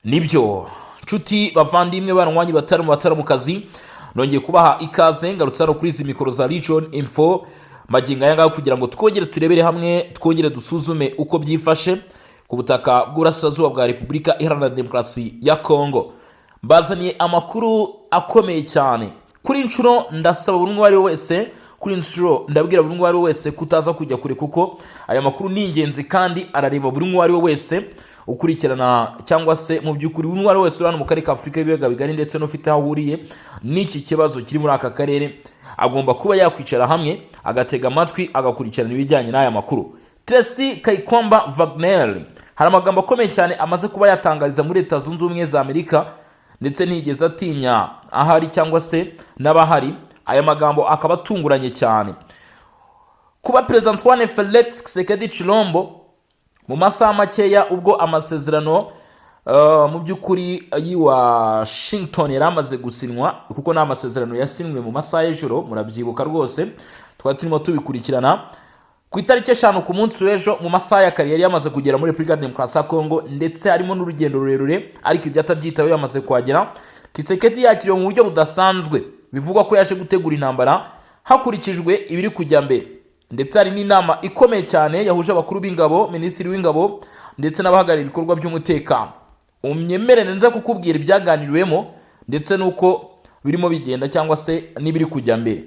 Nibyo nshuti bavandimwe barwanyi batari mu kazi, nongeye kubaha ikaze ngarutse hano kuri izi mikoro za Legion Info magingo aya ngaho kugira ngo twongere turebere hamwe, twongere dusuzume uko byifashe ku butaka bw'Uburasirazuba bwa Repubulika Iharanira Demokarasi ya Kongo. Mbazaniye amakuru akomeye cyane kuri inshuro. Ndasaba buri umwe wese wese kuri inshuro ndabwira buri umwe wese kutaza kujya kure, kuko aya makuru ni ingenzi kandi arareba buri umwe wese ukurikirana cyangwa se mu by'ukuri buri umwe wese uri mu karere ka Afurika y'ibiyaga bigari ndetse n'ufite aho ahuriye n'iki kibazo kiri muri aka karere agomba kuba yakwicara hamwe agatega amatwi agakurikirana ibijyanye n'aya makuru. Tracy Kaikwamba Wagner hari amagambo akomeye cyane amaze kuba yatangariza muri Leta Zunze Ubumwe za Amerika, ndetse ntigeze atinya ahari cyangwa se n'abahari. Aya magambo akaba atunguranye cyane kuba Perezida Antoine Felix Tshisekedi Tshilombo mu masaha makeya ubwo amasezerano mu by'ukuri yi Washington yari amaze gusinywa, kuko ni amasezerano yasinwe mu masaha y'ijoro, murabyibuka rwose twari turimo tubikurikirana. Ku itariki 5 ku munsi w'ejo mu masaha ya kare yari yamaze kugera muri Repubulika ya Demokarasi ya Kongo, ndetse harimo n'urugendo rurerure, ariko ibyo atabyitaho yamaze kuhagera. Tshisekedi yakiriwe mu buryo budasanzwe, bivugwa ko yaje gutegura intambara hakurikijwe ibiri kujya mbere, ndetse hari n'inama ikomeye cyane yahuje abakuru b'ingabo, minisitiri w'ingabo ndetse n'abahagarariye ibikorwa by'umutekano. Umyemerere nza kukubwira ibyaganiriwemo ndetse n'uko birimo bigenda cyangwa se n'ibiri kujya mbere.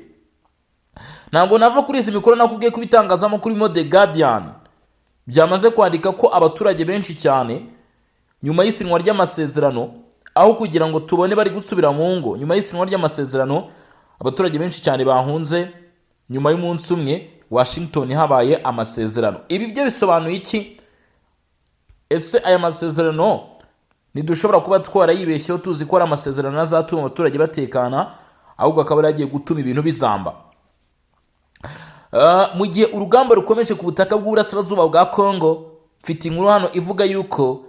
Ntabwo nava kuri izi mikoro nakubwiye ko ibitangazamakuru birimo The Guardian byamaze kwandika ko abaturage benshi cyane nyuma y'isinwa ry'amasezerano, aho kugira ngo tubone bari gusubira mu ngo nyuma y'isinwa ry'amasezerano, abaturage benshi cyane bahunze nyuma y'umunsi umwe Washington habaye amasezerano. Ibi byo bisobanuye iki? Ese aya masezerano nidushobora kuba twarayibeshyeho tuzi ko ari amasezerano azatuma abaturage batekana, ahubwo akaba yagiye gutuma ibintu bizamba? Mu gihe urugamba rukomeje ku butaka bw'Uburasirazuba bwa Kongo, mfite inkuru hano ivuga yuko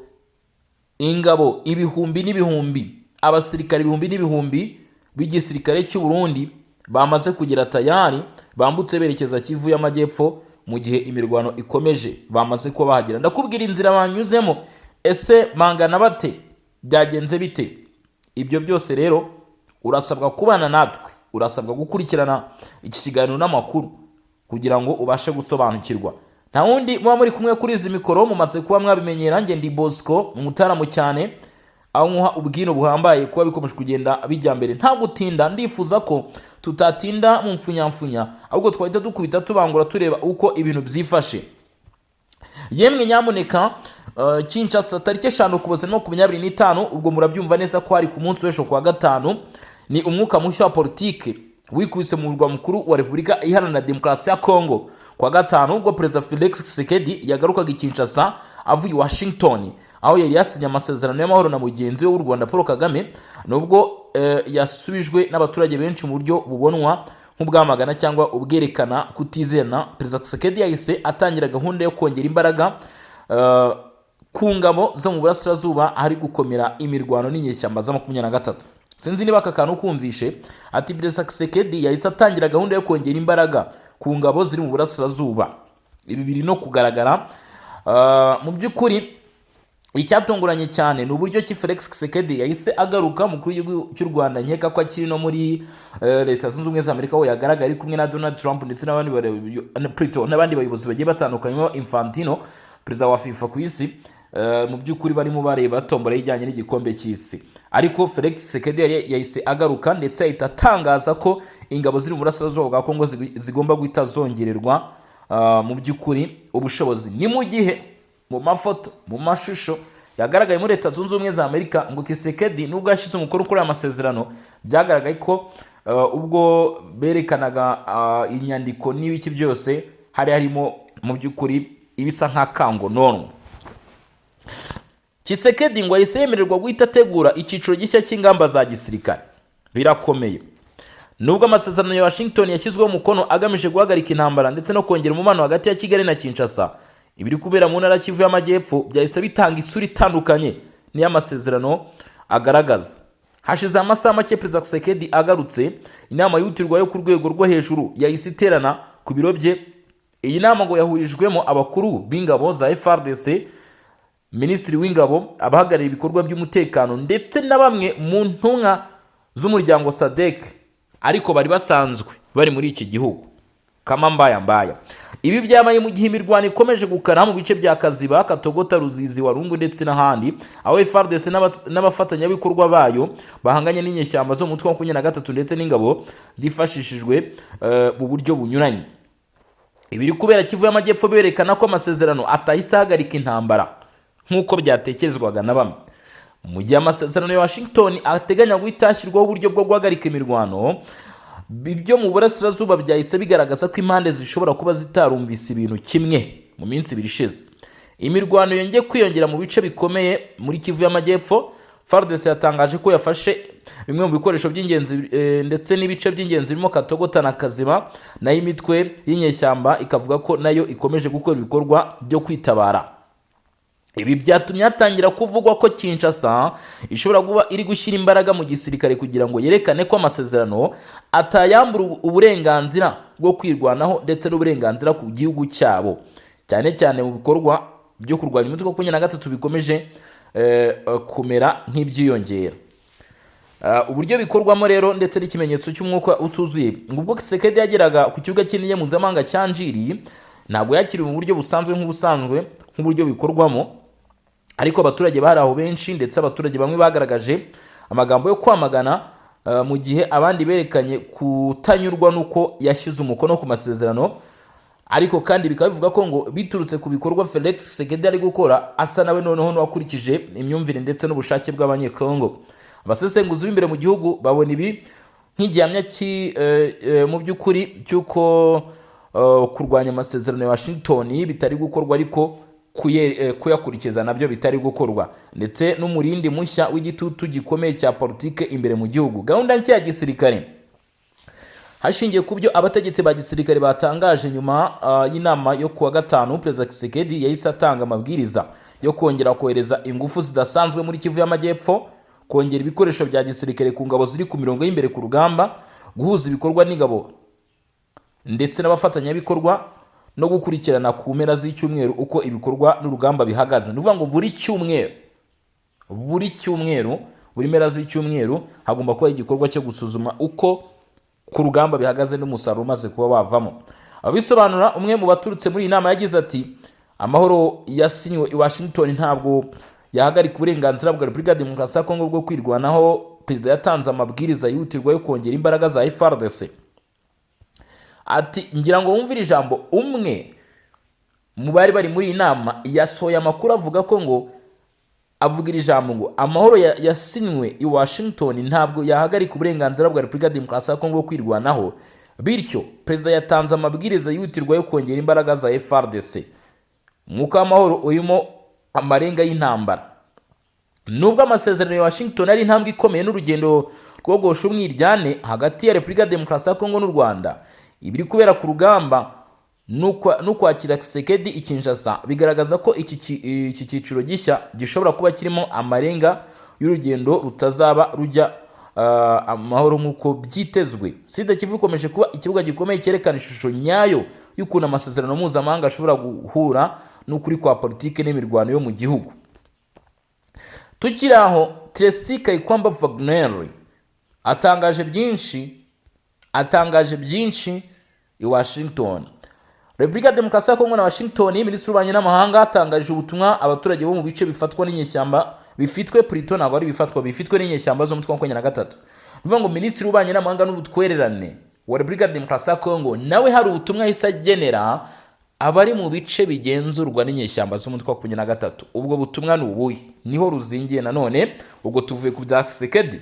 ingabo ibihumbi n'ibihumbi, abasirikare ibihumbi n'ibihumbi b'igisirikare cy'u Burundi bamaze kugera tayari, bambutse berekeza Kivu y'Amajyepfo. Mu gihe imirwano ikomeje bamaze kuba bahagera. Ndakubwira inzira banyuzemo, ese bangana bate, byagenze bite? Ibyo byose rero urasabwa kubana natwe, urasabwa gukurikirana iki kiganiro n'amakuru kugira ngo ubashe gusobanukirwa. Nta wundi muba muri kumwe kuri izi mikoro, mumaze kuba mwabimenyera, njye ndi Bosco umutaramu cyane, aho nkuha ubwino buhambaye kuba bikomeje kugenda bijya mbere. Nta gutinda, ndifuza ko tutatinda mu mfunyamfunya, ahubwo twahita dukubita tubangura tureba uko ibintu byifashe. Yemwe nyamuneka, Kinshasa tariki 5 Ukuboza 2025, ubwo murabyumva neza ko hari ku munsi w'ejo kwa gatanu, ni umwuka mushya wa politike wikubise mu murwa mukuru wa Repubulika Iharanira Demokarasi ya Kongo kwa gatanu, ubwo Perezida Felix Tshisekedi yagarukaga i Kinshasa avuye Washington, aho yari yasinye amasezerano y'amahoro na mugenzi we w'u Rwanda Paul Kagame, nubwo yasubijwe n'abaturage benshi mu buryo bubonwa nk'ubwamagana cyangwa ubwerekana kutizerana. Perezida Tshisekedi yahise atangira gahunda yo kongera imbaraga ku ngabo zo mu Burasirazuba hari gukomera imirwano n'inyeshyamba za 23. Sinzi niba aka kantu kumvishe, ati Perezida Tshisekedi yahise atangira gahunda yo kongera imbaraga ku ngabo ziri mu Burasirazuba. Ibi biri no kugaragara. Mu by'ukuri icyatunguranye cyane ni uburyo ki Felix Tshisekedi yahise agaruka mu gihugu cy'u Rwanda. Nkeka ko akiri no muri Leta Zunze Ubumwe za Amerika, aho yagaragara ari kumwe na Donald Trump ndetse n'abandi bayobozi bagiye batandukanye, Infantino perezida wa FIFA ku isi. Mu by'ukuri barimo bareba tombora y'ijyanye n'igikombe cy'isi, ariko Felix Tshisekedi yahise agaruka ndetse ahita atangaza ko ingabo ziri mu Burasirazuba bwa Kongo zigomba guhita zongererwa mu by'ukuri ubushobozi. Ni mu gihe mu mafoto, mu mashusho yagaragaye muri Leta Zunze Ubumwe za Amerika, ngo Tshisekedi nubwo yashyize umukono kuri aya masezerano, byagaragaye ko ubwo berekanaga inyandiko n'ibiki byose hari harimo mu by'ukuri ibisa nk'akangononwa. Tshisekedi ngo yahise yemererwa guhita ategura icyiciro gishya cy'ingamba za gisirikare. Birakomeye. Nubwo amasezerano ya Washington yashyizweho umukono agamije guhagarika intambara ndetse no kongera umubano hagati ya Kigali na Kinshasa, ibiri kubera mu ntara Kivu y'Amajyepfo byahise bitanga isura itandukanye niyo amasezerano agaragaza. Hashize amasaha make Perezida Tshisekedi agarutse, inama yihutirwa yo ku rwego rwo hejuru yahise iterana ku biro bye. Iyi nama ngo yahurijwemo abakuru b'ingabo za FARDC minisitiri w'ingabo, abahagarariye ibikorwa by'umutekano ndetse na bamwe mu ntumwa z'umuryango SADC ariko bari basanzwe bari muri iki gihugu kama mbaya. Ibi byabaye mu gihe imirwano ikomeje gukara mu bice bya Kaziba, Katogota, Ruzizi, Warungu ndetse n'ahandi, aho FARDC n'abafatanyabikorwa bayo bahanganye n'inyeshyamba zo mu mutwe wa 23 ndetse n'ingabo zifashishijwe mu buryo bunyuranye. Ibiri kubera Kivu y'Amajyepfo berekana ko amasezerano atahise ahagarika intambara nk'uko byatekerezwaga na bamwe. Mu gihe amasezerano ya Washington ateganya guhitashyirwaho uburyo bwo guhagarika imirwano, ibyo mu burasirazuba byahise bigaragaza ko impande zishobora kuba zitarumvise ibintu kimwe mu minsi ibiri ishize. Imirwano yongeye kwiyongera mu bice bikomeye muri Kivu y'Amajyepfo. FARDC yatangaje ko yafashe bimwe mu bikoresho by'ingenzi ndetse n'ibice by'ingenzi birimo Katogota na Kaziba, nayo imitwe y'inyeshyamba ikavuga ko nayo ikomeje gukora ibikorwa byo kwitabara. Ibi byatumye hatangira kuvugwa ko Kinshasa ishobora kuba iri gushyira imbaraga mu gisirikare kugira ngo yerekane ko amasezerano atayambura uburenganzira bwo kwirwanaho ndetse n'uburenganzira ku gihugu cyabo, cyane cyane mu bikorwa byo kurwanya umutwe wa 23 bikomeje kumera nk'ibyiyongera. Uburyo bikorwamo rero ndetse n'ikimenyetso cy'umwuka utuzuye, ngubwo Tshisekedi yageraga ku kibuga cy'indege mpuzamahanga cya Njiri, ntabwo yakiriwe mu buryo busanzwe nk'uburyo bikorwamo, ariko abaturage bari aho benshi ndetse abaturage bamwe bagaragaje amagambo yo kwamagana, mu gihe abandi berekanye kutanyurwa nuko yashyize umukono ku masezerano. Ariko kandi bikaba bivuga ko ngo biturutse ku bikorwa Felix Tshisekedi ari gukora asa nawe noneho n'uwakurikije imyumvire ndetse n'ubushake bw'abanyekongo. Abasesenguzi b'imbere mu gihugu babona ibi nk'igihamya mu by'ukuri cy'uko kurwanya amasezerano ya Washington bitari gukorwa, ariko kuyakurikiza nabyo bitari gukorwa, ndetse n'umurindi mushya w'igitutu gikomeye cya politike imbere mu gihugu. Gahunda nshya ya gisirikare hashingiye ku byo abategetsi ba gisirikare batangaje nyuma y'inama yo kuwa gatanu, Perezida Tshisekedi yahise atanga amabwiriza yo kongera kohereza ingufu zidasanzwe muri Kivu y'Amajyepfo, kongera ibikoresho bya gisirikare ku ngabo ziri ku mirongo y'imbere ku rugamba, guhuza ibikorwa n'ingabo ndetse n'abafatanyabikorwa, no gukurikirana ku mpera z'icyumweru uko ibikorwa n'urugamba bihagaze. Ni ukuvuga ngo buri cyumweru buri mpera z'icyumweru hagomba kuba igikorwa cyo gusuzuma uko ku rugamba bihagaze n'umusaruro umaze kuba wavamo. Abisobanura, umwe mu baturutse muri iyi nama yagize ati amahoro yasinywe i Washington ntabwo yahagarika uburenganzira bwa Repubulika ya Demokarasi ya Kongo bwo kwirwanaho. Perezida yatanze amabwiriza yihutirwa yo kongera imbaraga za FARDC. Ati ngira ngo wumvire ijambo, umwe mu bari bari muri iyi nama yasohoye amakuru avuga ko ngo avugira ijambo ngo amahoro yasinywe i Washington ntabwo yahagarika uburenganzira bwa Repubulika ya Demokarasi ya Kongo bwo kwirwanaho, bityo perezida yatanze amabwiriza yihutirwa yo kongera imbaraga za FARDC. Umwuka w'amahoro urimo amarenga y'intambara. Nubwo amasezerano ya Washington ari intambwe ikomeye n'urugendo rwogosha umwiryane hagati ya Repubulika ya Demokarasi ya Kongo n'u Rwanda, ibiri kubera ku rugamba n'ukwakira Tshisekedi i Kinshasa bigaragaza ko iki cyiciro gishya gishobora kuba kirimo amarenga y'urugendo rutazaba rujya amahoro nk'uko byitezwe. Sida Kivu ikomeje kuba ikibuga gikomeye cyerekana ishusho nyayo y'ukuntu amasezerano mpuzamahanga ashobora guhura n'ukuri kwa politike n'imirwano yo mu gihugu. Tukiri aho, Tracy Kaikwamba Wagner atangaje byinshi i Washington. Repubulika ya Demokarasi ya Kongo na Washington, Minisitiri w'Ububanyi n'Amahanga atangaje ubutumwa abaturage bo mu bice bifatwa n'inyeshyamba bifitwe n'inyeshyamba zo mu mutwe wa 23. Bivuga ngo Minisitiri w'Ububanyi n'Amahanga n'Ubutwererane wa Repubulika ya Demokarasi ya Kongo nawe hari ubutumwa yahise agenera abari mu bice bigenzurwa n'inyeshyamba zo mu mutwe wa 23. Ubwo butumwa ni ubuhe? Niho ruzingiye nanone, ubwo tuvuye ku bya Tshisekedi.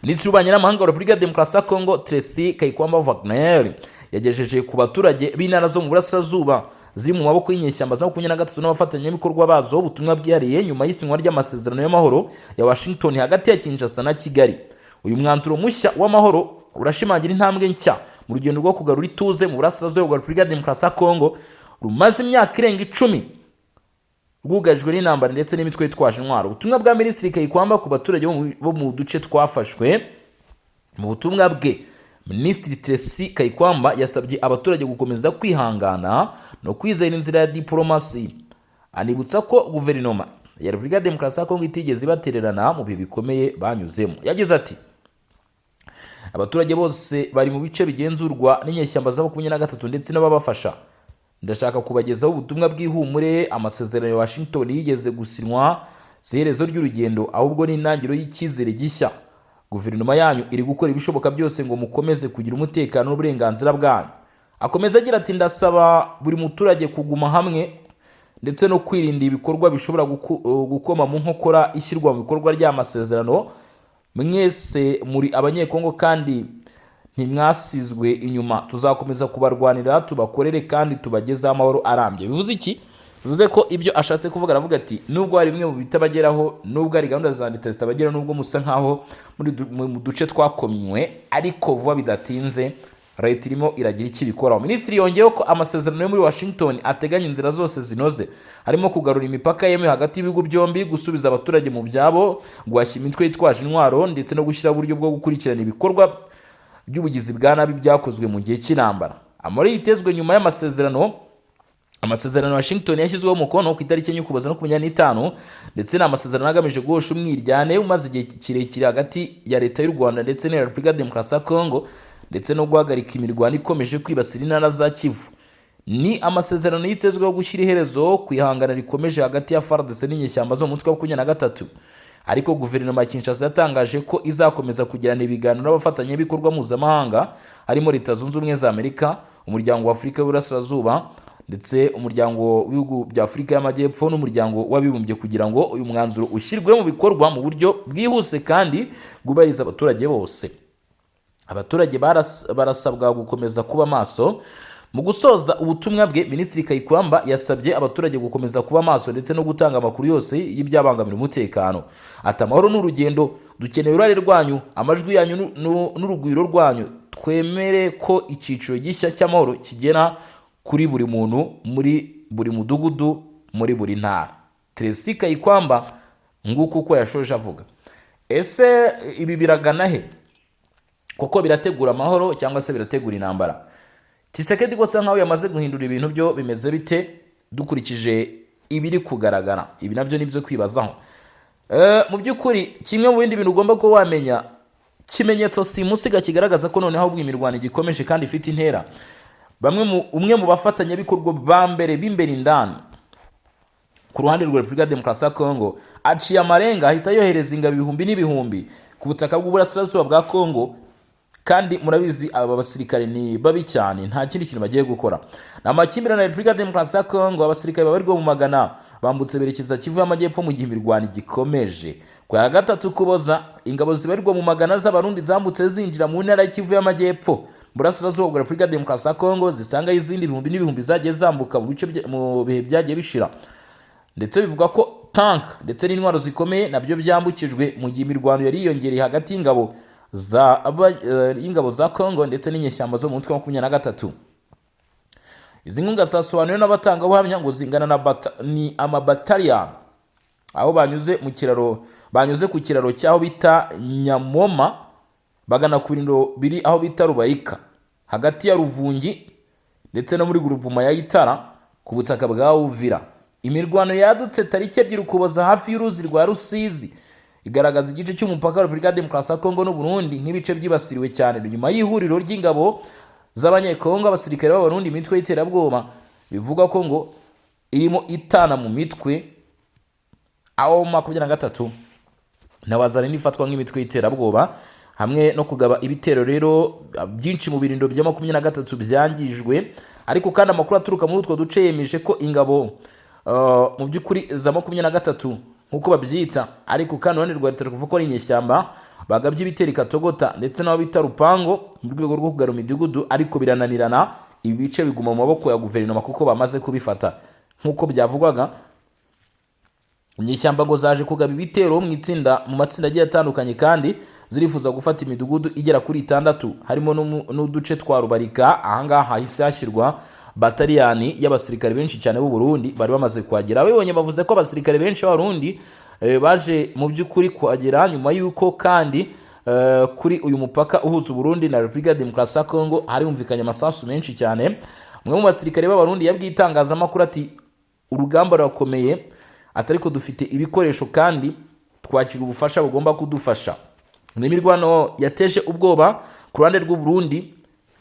Minisitiri w'Ububanyi n'Amahanga wa Repubulika ya Demokarasi ya Kongo Tracy Kaikwamba Wagner yagejeje ku baturage b'intara zo mu burasirazuba ziri mu maboko y'inyeshyamba za 23 n'abafatanyabikorwa bazo ubutumwa bwihariye nyuma y'isinywa ry'amasezerano y'amahoro ya Washington hagati ya Kinshasa na Kigali. Uyu mwanzuro mushya w'amahoro urashimangira intambwe nshya mu rugendo rwo kugarura ituze mu burasirazuba bwa Repubulika ya Demokarasi ya Kongo rumaze imyaka irenga 10 rwugajwe n'intambara ndetse n'imitwe yitwaje intwaro. Ubutumwa bwa Minisitiri Kaikwamba ku baturage bo mu duce twafashwe. Mu butumwa bwe, Minisitiri Tracy Kaikwamba yasabye abaturage gukomeza kwihangana no kwizera inzira ya diplomasi, anibutsa ko guverinoma ya Repubulika ya Demokarasi ya Kongo itigeze ibatererana mu bihe bikomeye banyuzemo. Yagize ati abaturage bose bari mu bice bigenzurwa n'inyeshyamba za 23 ndetse n'ababafasha. Ndashaka kubagezaho ubutumwa bw'ihumure. Amasezerano ya Washington yigeze gusinywa si iherezo ry'urugendo, ahubwo ni intangiriro y'icyizere gishya. Guverinoma yanyu iri gukora ibishoboka byose ngo mukomeze kugira umutekano n'uburenganzira bwanyu. Akomeza agira ati ndasaba buri muturage kuguma hamwe ndetse no kwirinda ibikorwa bishobora gukoma mu nkokora ishyirwa mu bikorwa ry'amasezerano. Mwese muri abanyekongo kandi ntimwasizwe inyuma. Tuzakomeza kubarwanira, tubakorere kandi tubagezaho amahoro arambye. Bivuze iki? Bivuze ko ibyo ashatse kuvuga, aravuga ati nubwo hari bimwe mu bitabageraho, nubwo hari gahunda za leta zitabagera, nubwo musa nkaho mu duce twakomywe, ariko vuba bidatinze leta irimo iragira iki bikoraho. Minisitiri yongeyeho ko amasezerano yo muri Washington ateganya inzira zose zinoze, harimo kugarura imipaka yemewe hagati y'ibihugu byombi, gusubiza abaturage mu byabo, guhashya imitwe yitwaje intwaro ndetse no gushyira uburyo bwo gukurikirana ibikorwa by'ubugizi bwa nabi byakozwe mu gihe cy'intambara. Amore yitezwe nyuma y'amasezerano. Amasezerano Washington yashyizweho umukono ku itariki y'Ukuboza no 25, ndetse n'amasezerano agamije guhosha umwiryane umaze igihe kirekire hagati ya leta y'u Rwanda ndetse na Repubulika ya Demokarasi ya Kongo, ndetse no guhagarika imirwano ikomeje kwibasira intara za Kivu. Ni amasezerano yitezweho gushyira iherezo ku ihangana rikomeje hagati ya FARDC n'inyeshyamba zo mu mutwe wa 23. Ariko guverinoma ya Kinshasa yatangaje ko izakomeza kugirana ibiganiro n'abafatanyabikorwa mpuzamahanga, harimo Leta Zunze Ubumwe za Amerika, Umuryango wa Afurika y'Uburasirazuba ndetse Umuryango w'Ibihugu bya Afurika y'Amajyepfo n'Umuryango w'Abibumbye, kugira ngo uyu mwanzuro ushyirwe mu bikorwa mu buryo bwihuse kandi bwubahiriza abaturage bose. Abaturage barasabwa gukomeza kuba maso. Mu gusoza ubutumwa bwe, Minisitiri Kayikwamba yasabye abaturage gukomeza kuba maso ndetse no gutanga amakuru yose y'ibyabangamira umutekano. Ati amahoro n'urugendo, dukeneye uruhare rwanyu, amajwi yanyu n'urugwiro rwanyu. Twemere ko icyiciro gishya cy'amahoro kigena kuri buri muntu, muri buri mudugudu, muri buri ntara. Tracy Kayikwamba nguko uko yashoje avuga. Ese ibi biragana he? Koko birategura amahoro cyangwa se birategura intambara? Tshisekedi gose nkaho yamaze guhindura ibintu byo bimeze bite dukurikije ibiri kugaragara? Ibi nabyo nibyo kwibazaho. Mu by'ukuri kimwe mu bindi bintu ugomba ko wamenya, kimenyetso simusiga kigaragaza ko noneho ubwimirwano gikomeje kandi ifite intera. Umwe mu bafatanyabikorwa ba mbere b'imbere indani ku ruhande rwa Repubulika ya Demokarasi ya Kongo aciye amarenga, ahita yohereza ingabo ibihumbi n'ibihumbi ku butaka bw'uburasirazuba bwa Kongo. Kandi murabizi aba basirikare ni babi cyane, nta kindi kintu bagiye gukora. N'amakimbirane na Repubulika ya Demokarasi ya Kongo, abasirikare babarirwa mu magana bambutse berekeza Kivu y'Amajyepfo mu gihe imirwano gikomeje. Ku ya gatatu Ukuboza, ingabo zibarirwa mu magana z'abarundi zambutse zinjira mu ntara ya Kivu y'Amajyepfo burasirazuba bwa Repubulika ya Demokarasi ya Kongo, zisanga izindi ibihumbi n'ibihumbi zagiye zambuka mu bihe byagiye bishira. Ndetse bivuga ko tank ndetse n'intwaro zikomeye nabyo byambukijwe mu gihe imirwano yari yiyongereye hagati y'ingabo za Kongo ndetse n'inyeshyamba zo mu mutwe wa 23. Izi nkunga zasobanuwe n'abatanga ubuhamya ngo zingana ni amabattalion, aho banyuze ku kiraro cyaho bita Nyamoma bagana ku birindiro biri aho bita Rubarika hagati ya Ruvungi ndetse no muri groupement ya Itara ku butaka bwa Uvira. Imirwano yadutse tariki 2 Ukuboza hafi y'uruzi rwa Rusizi, igaragaza igice cy'umupaka wa Repubulika ya Demokarasi ya Kongo n'u Burundi nk'ibice byibasiriwe cyane. Nyuma y'ihuriro ry'ingabo z'abanyekongo, abasirikare b'abarundi, imitwe y'iterabwoba bivuga ko ngo irimo itana mu mitwe, aho 23 n'abazarani ifatwa nk'imitwe y'iterabwoba, hamwe no kugaba ibitero rero byinshi mu birindo bya 23 byangijwe. Ariko kandi amakuru aturuka muri utwo duce yemeje ko ingabo mu by'ukuri za 23 nkuko babyita, ariko kandi uruhande rwa leta ruvuga ko ari inyeshyamba bagabye ibitero Katogota ndetse n'aho bita Rupango mu rwego rwo kugarura imidugudu, ariko birananirana. Ibi bice biguma mu maboko ya guverinoma kuko bamaze kubifata. Nkuko byavugwaga, inyeshyamba ngo zaje kugaba ibitero mu matsinda agiye atandukanye, kandi zirifuza gufata imidugudu igera kuri 6, harimo n'uduce twa Rubarika. Ahangaha hahise hashyirwa bataliyani y'abasirikare benshi cyane b'u Burundi bari bamaze kuhagera. Abibonye bavuze ko abasirikare benshi b'Abarundi baje mu by'ukuri kuhagera nyuma y'uko kandi kuri uyu mupaka uhuza Burundi na Repubulika ya Demokarasi ya Kongo hari humvikanye amasasu menshi cyane. Umwe mu basirikare b'Abarundi yabwiye itangazamakuru ati urugamba rurakomeye, atari ko dufite ibikoresho kandi twakira ubufasha bugomba kudufasha. Ni imirwano yateje ubwoba ku ruhande rw'u Burundi,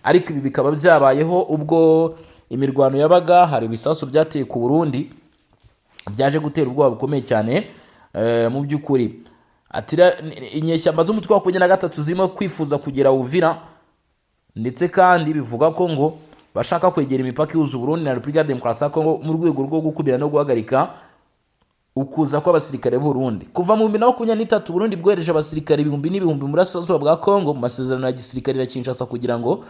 ariko ibi bikaba byabayeho ubwo imirwano yabaga hari ibisasu byateye ku Burundi byaje gutera ubwoba bukomeye cyane. Mu by'ukuri atira inyeshyamba z'umutwe wa 23 zirimo kwifuza kugera Uvira, ndetse kandi bivuga ko ngo bashaka kwegera imipaka ihuza Burundi na Repubulika ya Demokarasi ya Kongo mu rwego rwo gukubira no guhagarika ukuza kw'abasirikare b'u Burundi. Kuva mu 2023 Burundi bwohereje abasirikare ibihumbi n'ibihumbi mu burasirazuba bwa Kongo mu masezerano ya gisirikare ya Kinshasa kugira ngo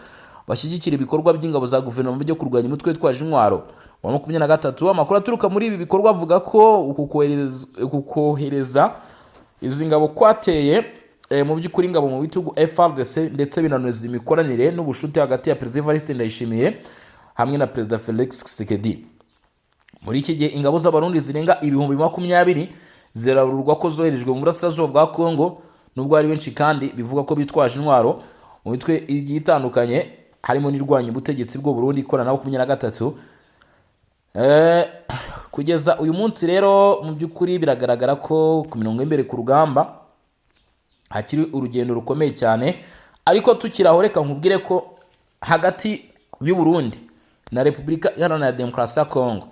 bashyigikire ibikorwa by'ingabo za guverinoma byo kurwanya umutwe witwaje intwaro wa 23. Amakuru aturuka muri ibi bikorwa avuga ko uku kohereza izi ngabo kwateye mu by'ukuri ingabo mu bitugu FARDC, ndetse binanoza imikoranire n'ubushuti hagati ya Perezida Evariste Ndayishimiye hamwe na Perezida Felix Tshisekedi. Muri iki gihe ingabo z'abarundi zirenga ibihumbi 20 zirarurwa ko zoherejwe mu burasirazuba bwa Kongo, nubwo ari benshi kandi bivuga ko bitwaje intwaro mu mitwe igiye itandukanye, harimo n'irwanya ubutegetsi bw'u Burundi ikorana na 23. Kugeza uyu munsi rero mu by'ukuri biragaragara ko ku mirongo imbere ku rugamba hakiri urugendo rukomeye cyane, ariko tukiraho reka nkubwire ko hagati y'u Burundi na Repubulika Iharanira Demokarasi ya Kongo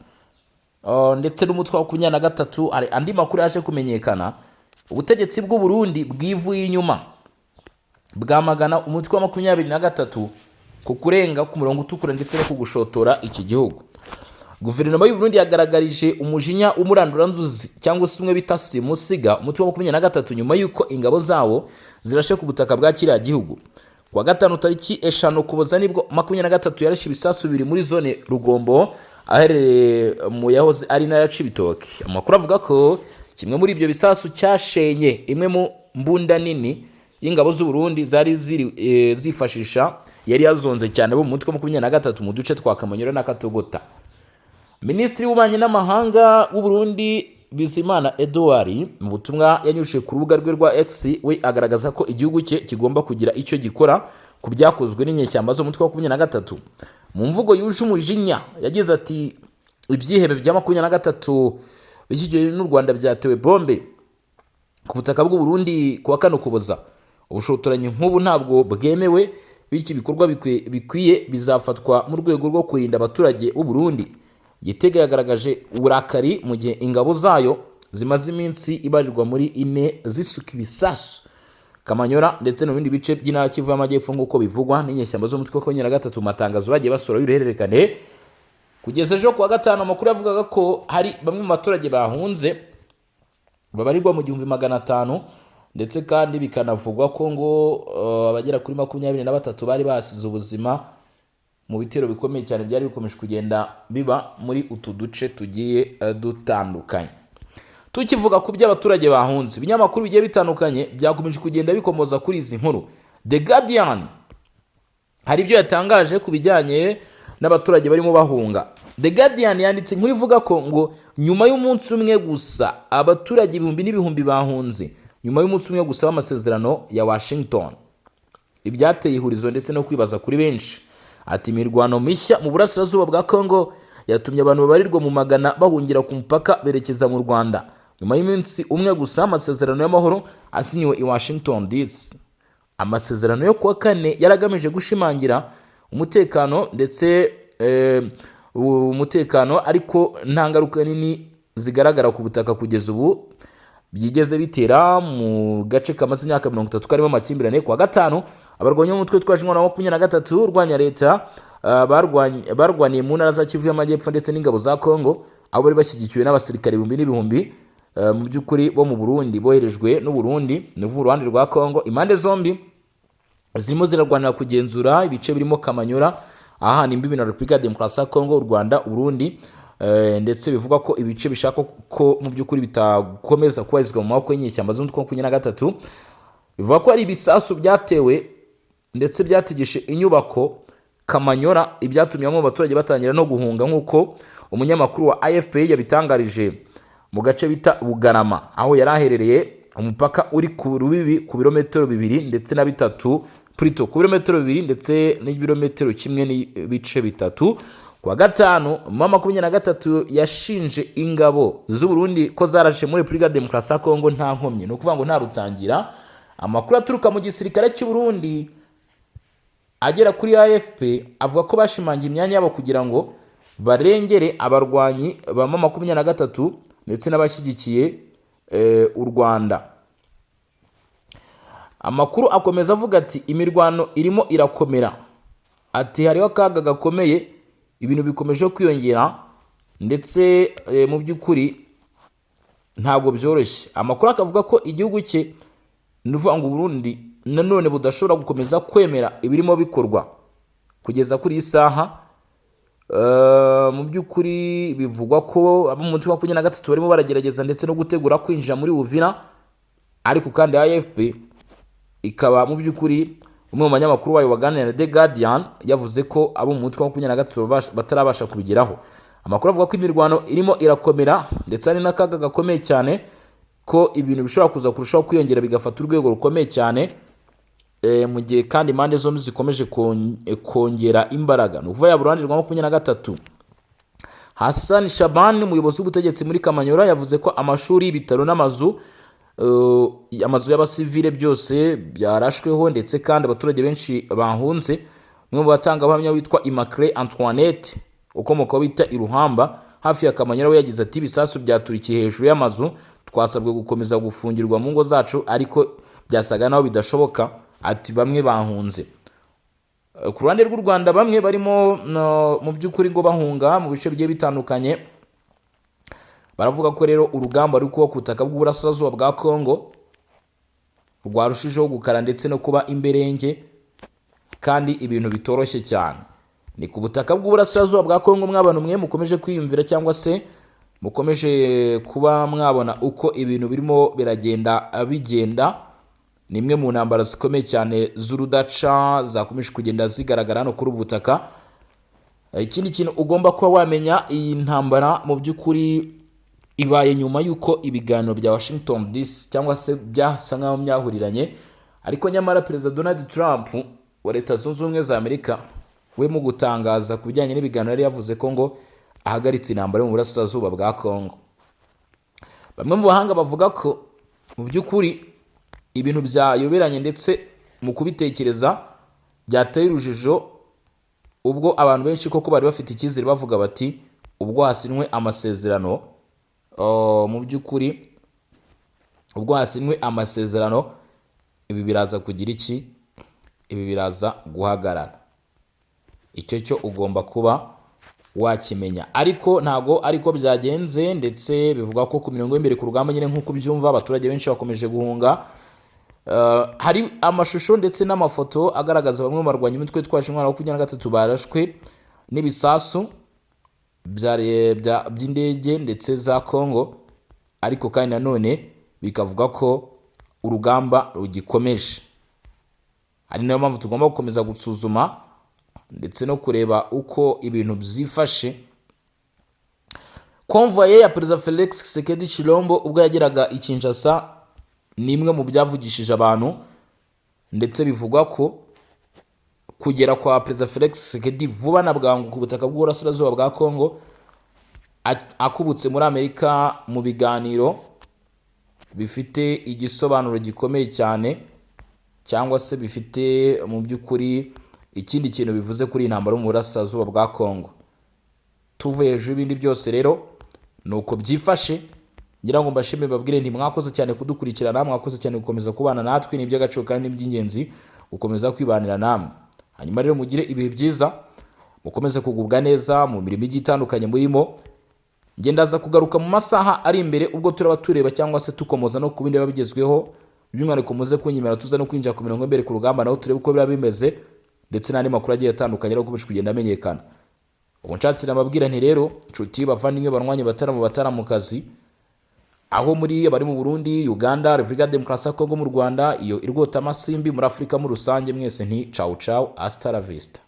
ndetse n'umutwe wa 23 hari andi makuru yaje kumenyekana. Ubutegetsi bw'u Burundi bwivuye inyuma bwamagana umutwe wa 23 ku kurenga ku murongo utukura ndetse no kugushotora iki gihugu. Guverinoma y'u Burundi yagaragarije umujinya umuranduranzuzi cyangwa se umwe bita simusiga umutwe wa 23 nyuma yuko ingabo zawo zirashe ku butaka bwa kiriya gihugu. Kwa gatanu tariki 5 Ukuboza nibwo 23 yarashe ibisasu bibiri muri zone Rugombo aherereye mu yahoze ari na Cibitoke. Amakuru avuga ko kimwe muri ibyo bisasu cyashenye imwe mu mbunda nini y'ingabo z'u Burundi zari zifashisha yari yazonze cyane bo mu mutwe wa 23 mu duce twa Kamanyora na Katogota. Minisitiri w'ububanyi n'amahanga w'u Burundi Bizimana Edouard mu butumwa yanyushije ku rubuga rwe rwa X, we agaragaza ko igihugu cye kigomba kugira icyo gikora ku byakozwe n'inyeshyamba zo mu mutwe wa 23. Mu mvugo yuje umujinya yagize ati ibyihebe bya 23 bishyigikiwe n'u Rwanda byatewe bombe ku butaka bw'u Burundi kuwa kano Ukuboza. Ubushotoranyi nk'ubu ntabwo bwemewe, bityo ibikorwa bikwiye bizafatwa mu rwego rwo kurinda abaturage b'u Burundi. Gitega yagaragaje uburakari mu gihe ingabo zayo zimaze iminsi ibarirwa muri 4 zisuka ibisasu Kamanyora ndetse no bindi bice by'intara Kivu y'Amajyepfo nk'uko bivugwa n'inyeshyamba zo mu mutwe wa 23 mu matangazo bagiye basora y'uruhererekane. Kugeza ejo kuwa gatanu amakuru yavugaga ko hari bamwe mu baturage bahunze babarirwa mu 1500, ndetse kandi bikanavugwa ko ngo abagera kuri 23 bari basize ubuzima mu bitero bikomeye cyane byari bikomeje kugenda biba muri utu duce tugiye dutandukanye. Tukivuga ku by'abaturage bahunze, ibinyamakuru bigiye bitandukanye byakomeje kugenda bikomoza kuri izi nkuru. The Guardian hari ibyo yatangaje ku bijyanye n'abaturage barimo bahunga. The Guardian yanditse inkuru ivuga ko ngo nyuma y'umunsi umwe gusa abaturage ibihumbi n'ibihumbi bahunze, nyuma y'umunsi umwe gusa w'amasezerano ya Washington, ibyateye ihurizo ndetse no kwibaza kuri benshi. Ati imirwano mishya mu burasirazuba bwa Kongo yatumye abantu babarirwa mu magana bahungira ku mupaka berekeza mu Rwanda nyuma y'iminsi umwe gusa amasezerano y'amahoro asinyiwe i Washington DC. Amasezerano yo kuwa kane yaragamije gushimangira umutekano ndetse umutekano, ariko nta ngaruka nini zigaragara ku butaka kugeza ubu byigeze bitera mu gace kamaze imyaka 30 karimo amakimbirane. Kuwa gatanu abarwanya umutwe twaje ingona wa 23 urwanya leta barwaniye mu ntara za Kivu y'Amajyepfo ndetse n'ingabo za Kongo, abo bari bashyigikiwe n'abasirikare ibihumbi n'ibihumbi mu by'ukuri bo mu Burundi boherejwe n'u Burundi n'uvu ruhande rwa Kongo. Impande zombi zirimo zirarwanira kugenzura ibice birimo Kamanyora ahana imbibi na Repubulika ya Demokarasi ya Kongo, u Rwanda, Burundi, ndetse bivuga ko ibice bishaka ko mu by'ukuri bitakomeza kubarizwa mu maboko y'inyeshyamba z'umutwe wa 23. Bivuga ko ari ibisasu byatewe ndetse byategeshe inyubako Kamanyora, ibyatumye bamwe mu baturage batangira no guhunga nk'uko umunyamakuru wa AFP yabitangarije mu gace bita Bugarama, aho yaraherereye umupaka uri ku rubibi ku birometero 2 ndetse na 3 Prito ku birometero 2 ndetse n'ibirometero 1 n'ibice 3 Kuwa gatanu M23 yashinje ingabo z'u Burundi ko zarashe muri Repubulika Demokarasi ya Kongo nta nkomyi, no kuvuga ngo nta rutangira. Amakuru aturuka mu gisirikare cy'u Burundi agera kuri AFP avuga ko bashimangiye imyanya yabo kugira ngo barengere abarwanyi ba M23 ndetse n'abashyigikiye u Rwanda. Amakuru akomeza avuga ati imirwano irimo irakomera, ati hariho akaga gakomeye, ibintu bikomeje kwiyongera ndetse mu by'ukuri ntabwo byoroshye. Amakuru akavuga ko igihugu cye nuvuga ngo Burundi nanone budashobora gukomeza kwemera ibirimo bikorwa kugeza kuri isaha. Mu by'ukuri bivugwa ko abo mu mutwe wa 23 barimo baragerageza ndetse no gutegura kwinjira muri Uvira, ariko kandi AFP ikaba mu by'ukuri umwe mu banyamakuru wayo waganira na The Guardian yavuze ko abo mu mutwe wa 23 batarabasha kubigeraho. Amakuru avuga ko imirwano irimo irakomera ndetse ari n'akaga gakomeye cyane, ko ibintu bishobora kuza kurushaho kwiyongera bigafata urwego rukomeye cyane mu gihe kandi impande zombi zikomeje kongera imbaraga. Nuvuga ya Burundi rwa 23. Hassan Shaban, umuyobozi w'ubutegetsi muri Kamanyola, yavuze ko amashuri, ibitaro n'amazu y'abasivile byose byarashweho ndetse kandi abaturage benshi bahunze. Umwe mu batangabuhamya witwa Immaculée Antoinette ukomoka bita Iruhamba hafi ya Kamanyola, we yagize ati ibisasu byaturikiye hejuru y'amazu, twasabwe gukomeza gufungirwa mu ngo zacu ariko byasaga naho bidashoboka, ati bamwe bahunze. Ku ruhande rw'u Rwanda bamwe barimo mu by'ukuri ngo bahunga mu bice bigiye bitandukanye, baravuga ko rero urugamba ruri kuba ku butaka bw'uburasirazuba bwa Kongo rwarushijeho gukara ndetse no kuba imberenge, kandi ibintu bitoroshye cyane. Ni ku butaka bw'uburasirazuba bwa Kongo mw'abantu mwe mukomeje kwiyumvira cyangwa se mukomeje kuba mwabona uko ibintu birimo bigenda. Nimwe mu ntambara zikomeye cyane z'urudaca zakomeje kugenda zigaragara hano kuri ubu butaka. Ikindi kintu ugomba kuba wamenya, iyi ntambara mu by'ukuri ibaye nyuma y'uko ibiganiro bya Washington DC cyangwa se byasa nkaho byahuriranye, ariko nyamara Perezida Donald Trump wa Leta Zunze Ubumwe za Amerika we mu gutangaza ku bijyanye n'ibiganiro yari yavuze ko ngo ahagaritse intambara mu burasirazuba bwa Kongo. Bamwe mu bahanga bavuga ko mu by'ukuri ibintu byayoberanye ndetse mu kubitekereza byateye urujijo, ubwo abantu benshi koko bari bafite icyizere bavuga bati ubwo hasinwe amasezerano, mu by'ukuri ubwo hasinwe amasezerano ibi biraza kugira iki, ibi biraza guhagarara. Icyo cyo ugomba kuba wakimenya, ariko ntago ariko byagenze, ndetse bivuga ko ku mirongo y'imbere ku rugamba nyine nk'uko byumva abaturage benshi bakomeje guhunga. Hari amashusho ndetse n'amafoto agaragaza bamwe mu barwanyi imitwe twaje intwaro 23 barashwe n'ibisasu by'indege ndetse za Kongo, ariko kandi nanone bikavuga ko urugamba rugikomeje. Ari nayo mpamvu tugomba gukomeza gusuzuma ndetse no kureba uko ibintu byifashe. Convoy ya Perezida Felix Tshisekedi Tshilombo ubwo yageraga i Kinshasa ni imwe mu byavugishije abantu, ndetse bivugwa ko kugera kwa Perezida Felix Tshisekedi vuba na bwangu ku butaka bw'uburasirazuba bwa Kongo akubutse muri Amerika mu biganiro bifite igisobanuro gikomeye cyane, cyangwa se bifite mu by'ukuri ikindi kintu bivuze kuri intambara mu burasirazuba bwa Kongo. Tuvuye hejuru ibindi byose rero nuko byifashe. Ngira ngo mbashime babwire nti mwakoze cyane kudukurikirana, mwakoze cyane gukomeza kubana natwe, ni iby'agaciro kandi n'iby'ingenzi gukomeza kwibanira namwe. Hanyuma rero mugire ibihe byiza, mukomeze kugubwa neza mu mirimo itandukanye murimo. Ngendaza kugaruka mu masaha ari imbere ubwo turaba tureba cyangwa se tukomoza no kubindi babigezweho, by'umwihariko muze kunyimera tuza no kwinjira ku mirongo imbere ku rugamba naho turebe uko biba bimeze, ndetse n'andi makuru agiye atandukanye rero gukomeje kugenda amenyekana. Ubu nshatse nababwira nti rero nshuti bavandimwe barwanye bataramu kazi, aho muri bari mu Burundi, Uganda, Repubulika Demokarasi ya Kongo, mu Rwanda, iyo irwota amasimbi muri Afrika muri rusange, mwese nti ciao ciao, hasta la vista.